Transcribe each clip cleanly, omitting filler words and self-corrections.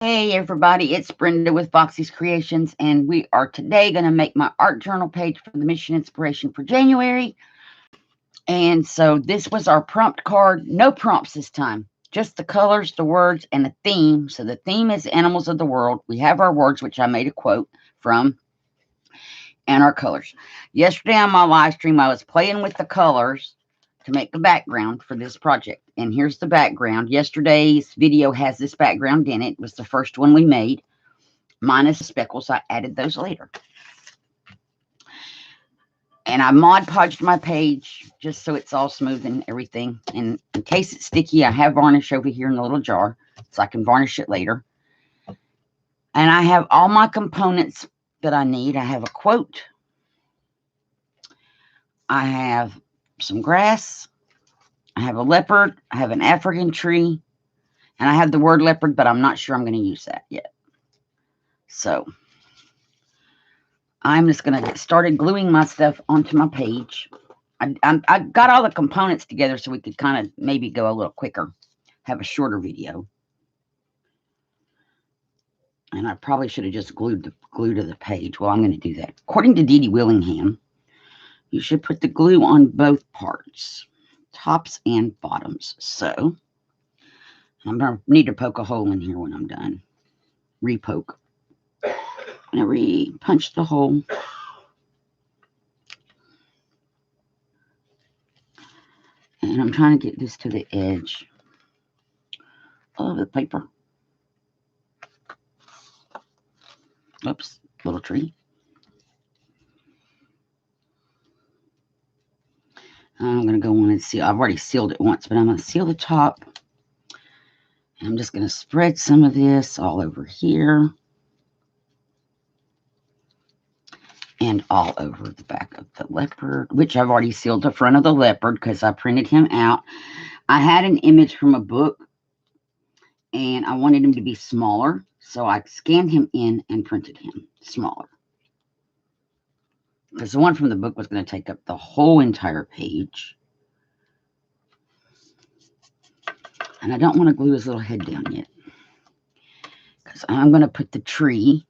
Hey everybody, it's Brenda with Foxy's Creations, and we are today going to make my art journal page for the mission inspiration for January. And so this was our prompt card. No prompts this time, just the colors, the words, and the theme. So the theme is animals of the world. We have our words, which I made a quote from, and our colors. Yesterday on my live stream, I was playing with the colors to make the background for this project. And here's the background. Yesterday's video has this background in it. It was the first one we made, minus the speckles. I added those later. And I Mod Podged my page just so it's all smooth and everything. And in case it's sticky, I have varnish over here in the little jar so I can varnish it later. And I have all my components that I need. I have a quote. I have some grass. I have a leopard. I have an African tree. And I have the word leopard, but I'm not sure I'm going to use that yet. So I'm just going to get started gluing my stuff onto my page. I got all the components together so we could kind of maybe go a little quicker, have a shorter video. And I probably should have just glued the glue to the page. Well, I'm going to do that. According to Dee Dee Willingham, you should put the glue on both parts, tops and bottoms. So I'm going to need to poke a hole in here when I'm done. Repoke. I'm going to re-punch the hole. And I'm trying to get this to the edge of the paper. Oops, little tree. I'm going to go on and seal. I've already sealed it once, but I'm going to seal the top. And I'm just going to spread some of this all over here. And all over the back of the leopard, which I've already sealed the front of the leopard because I printed him out. I had an image from a book, and I wanted him to be smaller, so I scanned him in and printed him smaller. Because the one from the book was going to take up the whole entire page. And I don't want to glue his little head down yet, because I'm going to put the tree.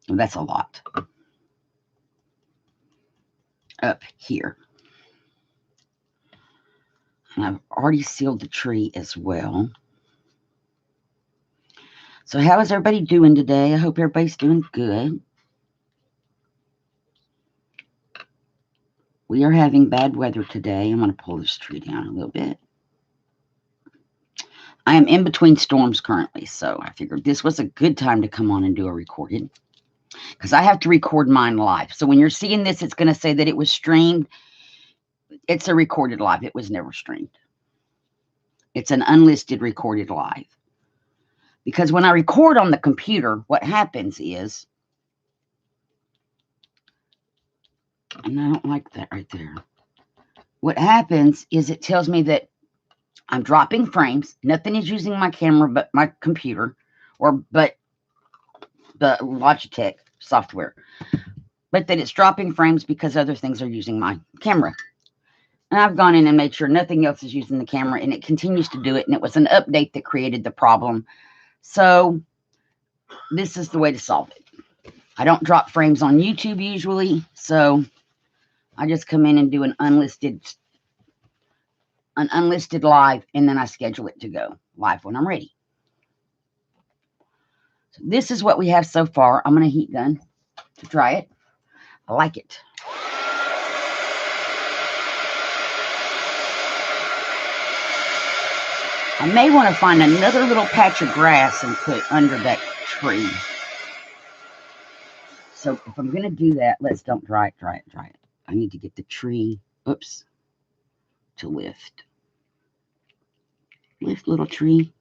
Oh, that's a lot. Up here. And I've already sealed the tree as well. So how is everybody doing today? I hope everybody's doing good. We are having bad weather today. I'm going to pull this tree down a little bit. I am in between storms currently, so I figured this was a good time to come on and do a recorded, because I have to record mine live. So when you're seeing this, it's going to say that it was streamed. It's a recorded live. It was never streamed. It's an unlisted recorded live. Because when I record on the computer, what happens is, and I don't like that right there. What happens is it tells me that I'm dropping frames. Nothing is using my camera but my computer, but the Logitech software. But that it's dropping frames because other things are using my camera. And I've gone in and made sure nothing else is using the camera, and it continues to do it. And it was an update that created the problem. So this is the way to solve it. I don't drop frames on YouTube usually, so I just come in and do an unlisted live, and then I schedule it to go live when I'm ready. So this is what we have so far. I'm going to heat gun to dry it. I like it. I may want to find another little patch of grass and put under that tree. So if I'm going to do that, let's don't dry it. I need to get the tree, oops, to lift. Lift, little tree.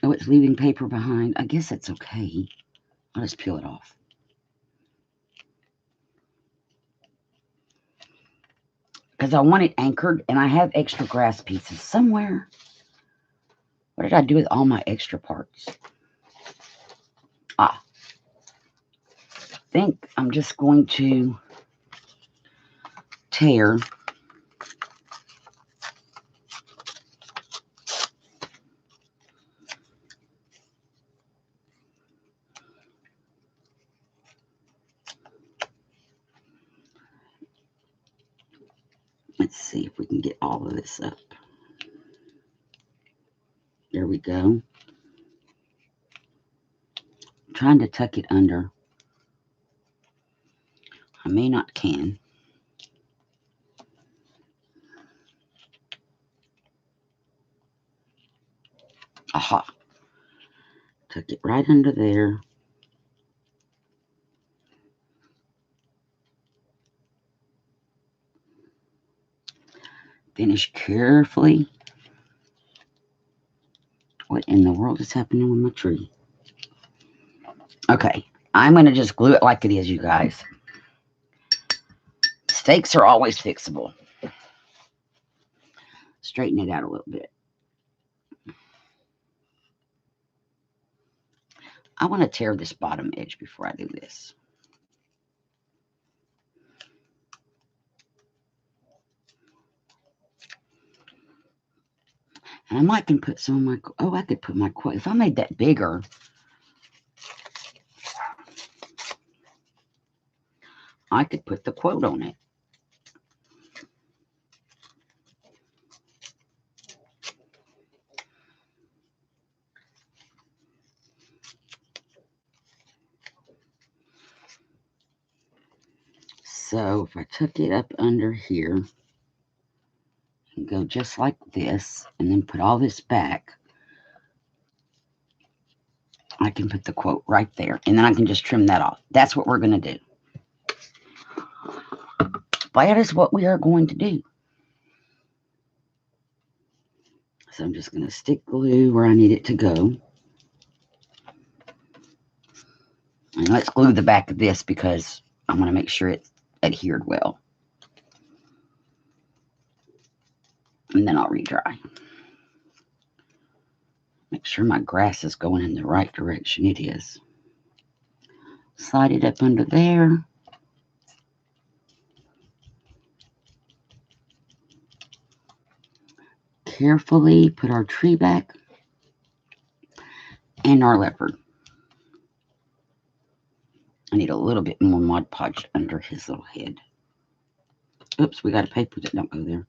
Oh, it's leaving paper behind. I guess that's okay. I'll just peel it off. Because I want it anchored, and I have extra grass pieces somewhere. What did I do with all my extra parts? I think I'm just going to tear Let's see if we can get all of this up. There we go. I'm trying to tuck it under. I may not can. Aha. Tuck it right under there. Finish carefully. What in the world is happening with my tree? Okay, I'm going to just glue it like it is, you guys. Stakes are always fixable. Straighten it out a little bit. I want to tear this bottom edge before I do this. And I might can put some of my, oh, I could put my quote. If I made that bigger, I could put the quote on it. So if I tuck it up under here and go just like this and then put all this back, I can put the quote right there. And then I can just trim that off. That's what we're going to do. That is what we are going to do. So I'm just going to stick glue where I need it to go. And let's glue the back of this because I want to make sure it's adhered well. And then I'll redry. Make sure my grass is going in the right direction. It is. Slide it up under there. Carefully put our tree back and our leopard. I need a little bit more Mod Podge under his little head. Oops, we got a paper that don't go there.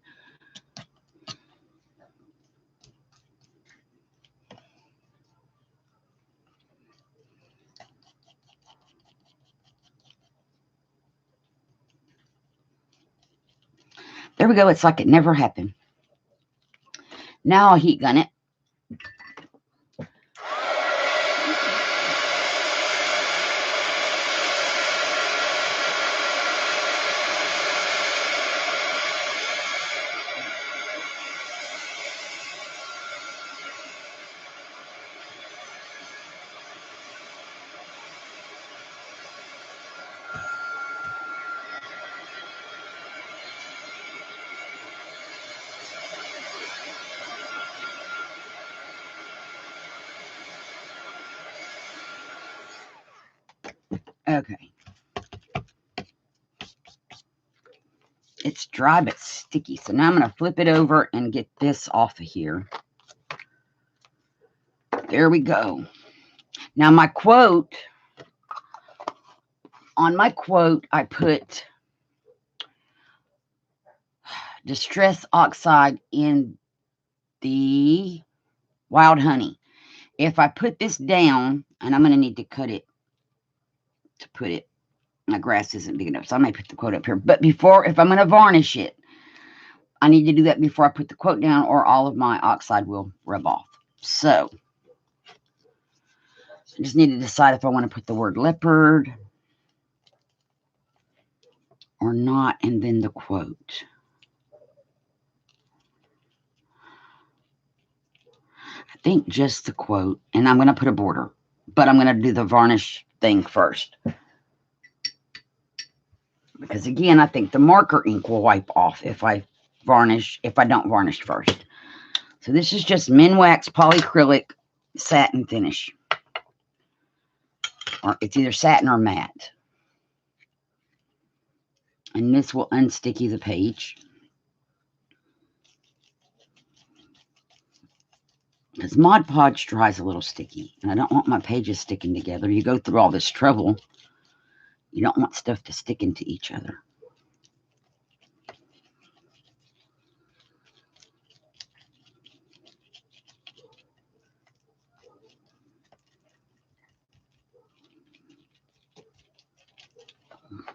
There we go. It's like it never happened. Now I'll heat gun it. Okay. It's dry but sticky. So now I'm going to flip it over and get this off of here. There we go. Now my quote, on my quote, I put Distress Oxide in the Wild Honey. If I put this down, and I'm going to need to cut it to put it, my grass isn't big enough, so I may put the quote up here. But before, if I'm going to varnish it, I need to do that before I put the quote down or all of my oxide will rub off. So I just need to decide if I want to put the word leopard or not, and then the quote. I think just the quote, and I'm going to put a border, but I'm going to do the varnish thing first. Because again, I think the marker ink will wipe off if I don't varnish first. So this is just Minwax polyacrylic satin finish. Or it's either satin or matte. And this will unsticky the page. Because Mod Podge dries a little sticky. And I don't want my pages sticking together. You go through all this trouble. You don't want stuff to stick into each other.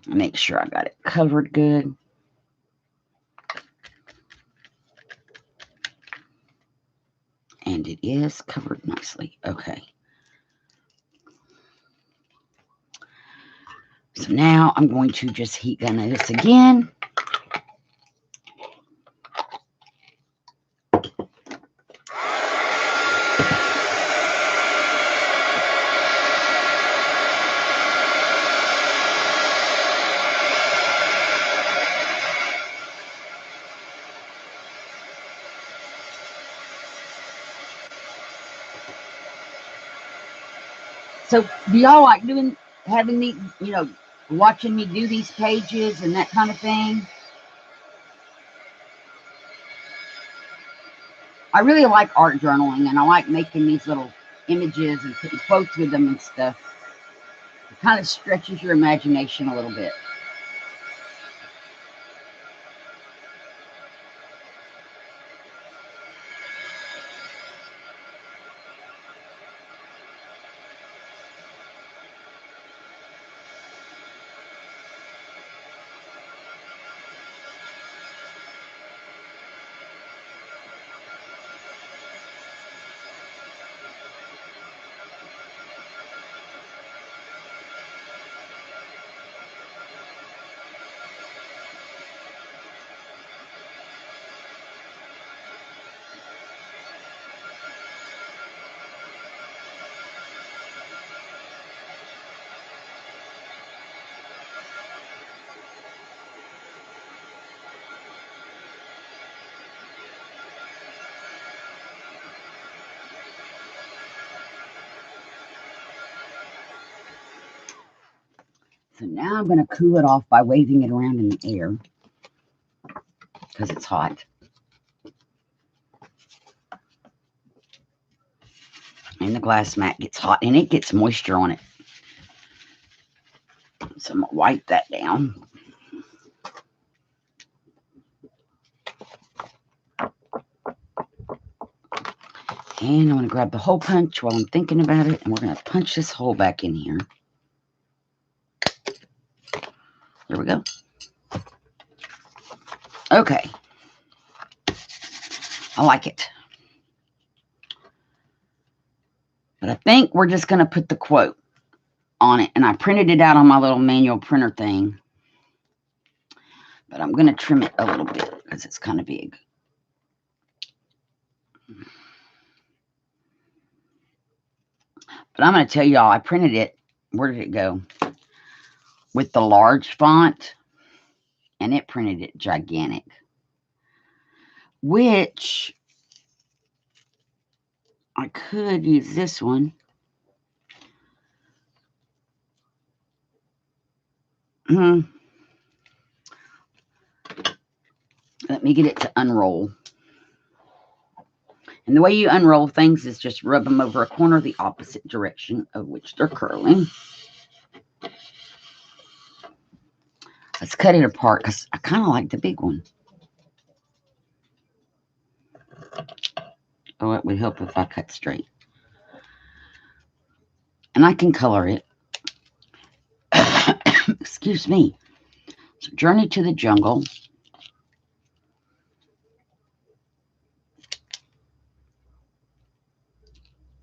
Make sure I got it covered good. And it is covered nicely. Okay. So now I'm going to just heat gun this again. So do y'all like having me, watching me do these pages and that kind of thing? I really like art journaling, and I like making these little images and putting quotes with them and stuff. It kind of stretches your imagination a little bit. So now I'm going to cool it off by waving it around in the air because it's hot. And the glass mat gets hot and it gets moisture on it. So I'm going to wipe that down. And I'm going to grab the hole punch while I'm thinking about it. And we're going to punch this hole back in here. There we go. Okay. I like it. But I think we're just going to put the quote on it. And I printed it out on my little manual printer thing. But I'm going to trim it a little bit because it's kind of big. But I'm going to tell y'all, I printed it. Where did it go? With the large font. And it printed it gigantic. Which I could use this one. Let me get it to unroll. And the way you unroll things is just rub them over a corner the opposite direction of which they're curling. Let's cut it apart because I kind of like the big one. Oh, it would help if I cut straight. And I can color it. Excuse me. So, Journey to the Jungle.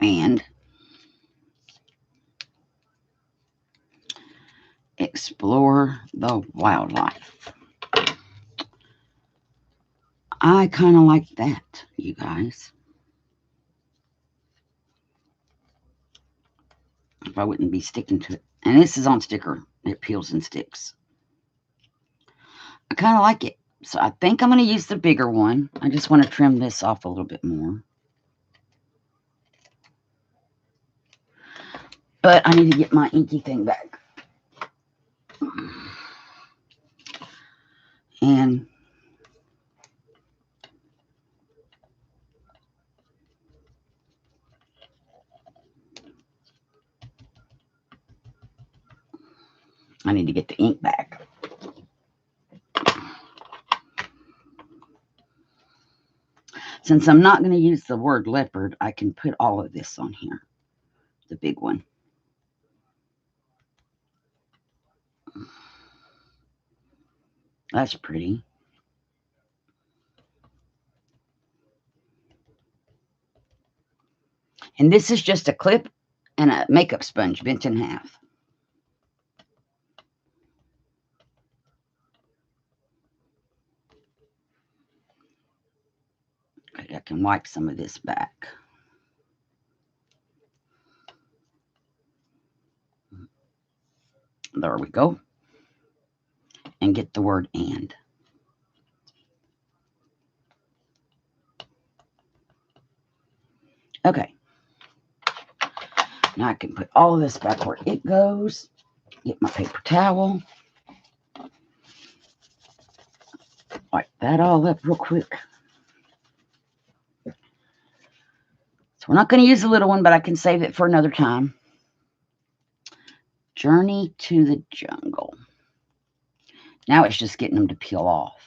And Explore the Wildlife. I kind of like that, you guys. If I wouldn't be sticking to it. And this is on sticker. It peels and sticks. I kind of like it. So I think I'm going to use the bigger one. I just want to trim this off a little bit more. But I need to get my inky thing back. And I need to get the ink back. Since I'm not going to use the word leopard, I can put all of this on here. The big one. That's pretty. And this is just a clip and a makeup sponge bent in half. Okay, I can wipe some of this back. There we go. And get the word and. Okay. Now I can put all of this back where it goes. Get my paper towel. Wipe that all up real quick. So we're not going to use the little one, but I can save it for another time. Journey to the Jungle. Now it's just getting them to peel off.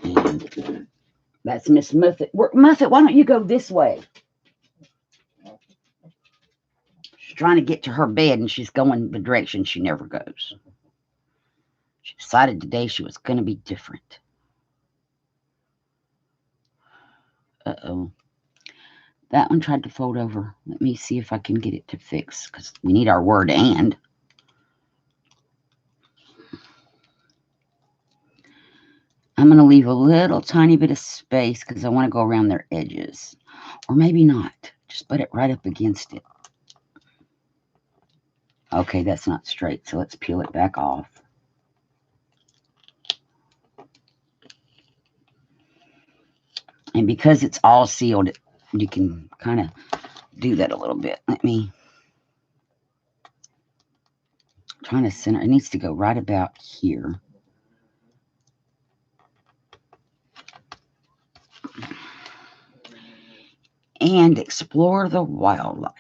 And that's Miss Muffet. Muffet, why don't you go this way? She's trying to get to her bed, and she's going the direction she never goes. She decided today she was going to be different. Uh-oh. That one tried to fold over. Let me see if I can get it to fix, because we need our word and. I'm going to leave a little tiny bit of space because I want to go around their edges. Or maybe not. Just put it right up against it. Okay, that's not straight, so let's peel it back off. And because it's all sealed, you can kind of do that a little bit. Let me... I'm trying to center. It needs to go right about here. And explore the wildlife.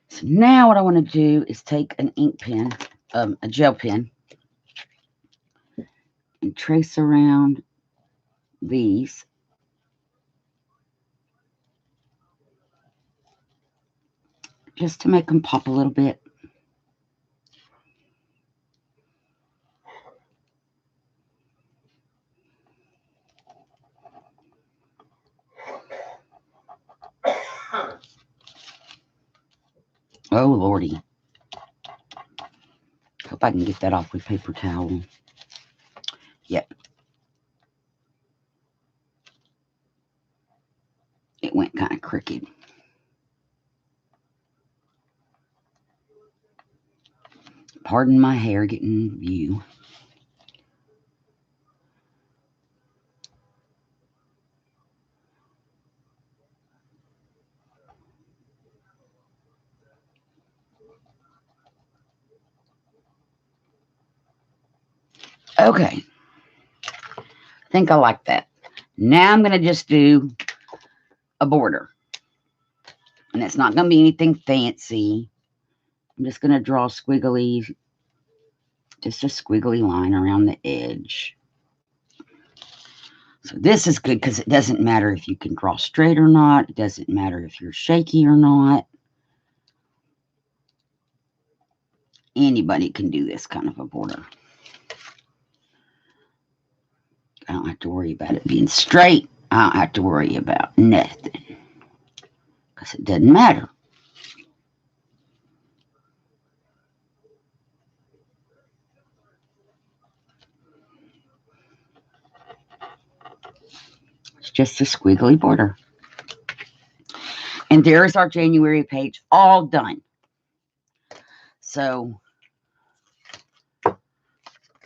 So now what I want to do is take an ink pen, a gel pen, and trace around these. Just to make them pop a little bit. Oh, Lordy. Hope I can get that off with paper towel. Yep. It went kind of crooked. Pardon my hair getting in view. Okay. I think I like that. Now I'm going to just do a border. And it's not going to be anything fancy. I'm just going to draw squiggly, just a squiggly line around the edge. So this is good because it doesn't matter if you can draw straight or not. It doesn't matter if you're shaky or not. Anybody can do this kind of a border. I don't have to worry about it being straight. I don't have to worry about nothing because it doesn't matter. It's just a squiggly border. And there's our January page all done. So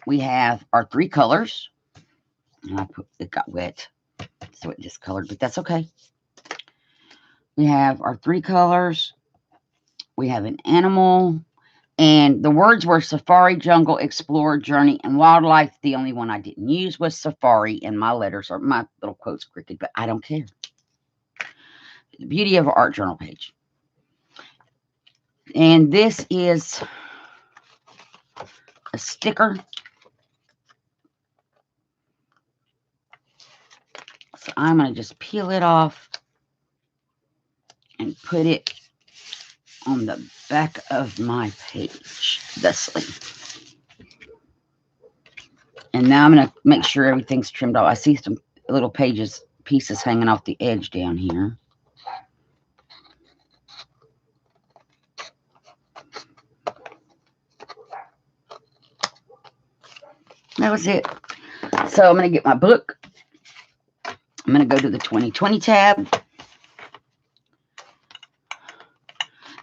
we have our 3 colors. And it got wet. So it discolored, but that's okay. We have our 3 colors. We have an animal. And the words were safari, jungle, explorer, journey, and wildlife. The only one I didn't use was safari, and my letters are my little quotes crooked, but I don't care. The beauty of an art journal page. And this is a sticker. So I'm going to just peel it off and put it on the back of my page thusly. And now I'm going to make sure everything's trimmed off. I see some little pieces hanging off the edge down here. That was it. So I'm going to get my book. I'm going to go to the 2020 tab.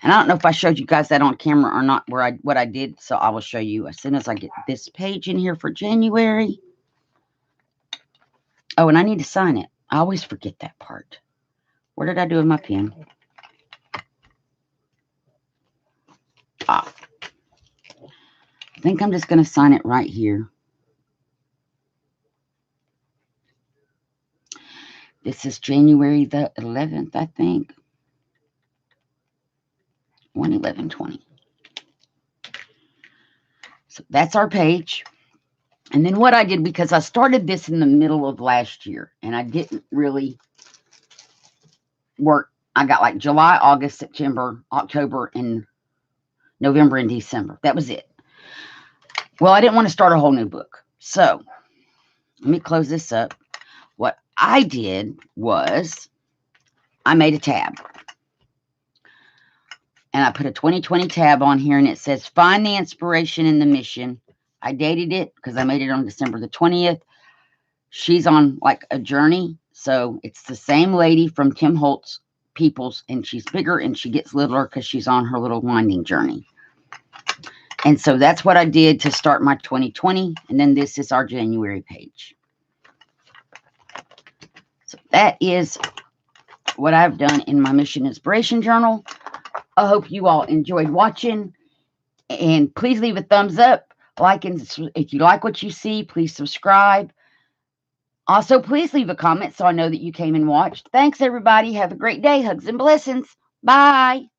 And I don't know if I showed you guys that on camera or not, what I did. So I will show you as soon as I get this page in here for January. Oh, and I need to sign it. I always forget that part. Where did I do with my pen? Ah. I think I'm just going to sign it right here. This is January the 11th, I think. 1/11/20. So that's our page. And then what I did, because I started this in the middle of last year, and I didn't really work. I got like July, August, September, October, and November and December. That was it. Well, I didn't want to start a whole new book. So let me close this up. What I did was I made a tab. And I put a 2020 tab on here, and it says, find the inspiration in the mission. I dated it because I made it on December the 20th. She's on like a journey. So it's the same lady from Tim Holtz Peoples, and she's bigger and she gets littler because she's on her little winding journey. And so that's what I did to start my 2020. And then this is our January page. So that is what I've done in my Mission Inspiration Journal. I hope you all enjoyed watching. And please leave a thumbs up. Like, and if you like what you see, please subscribe. Also, please leave a comment so I know that you came and watched. Thanks, everybody. Have a great day. Hugs and blessings. Bye.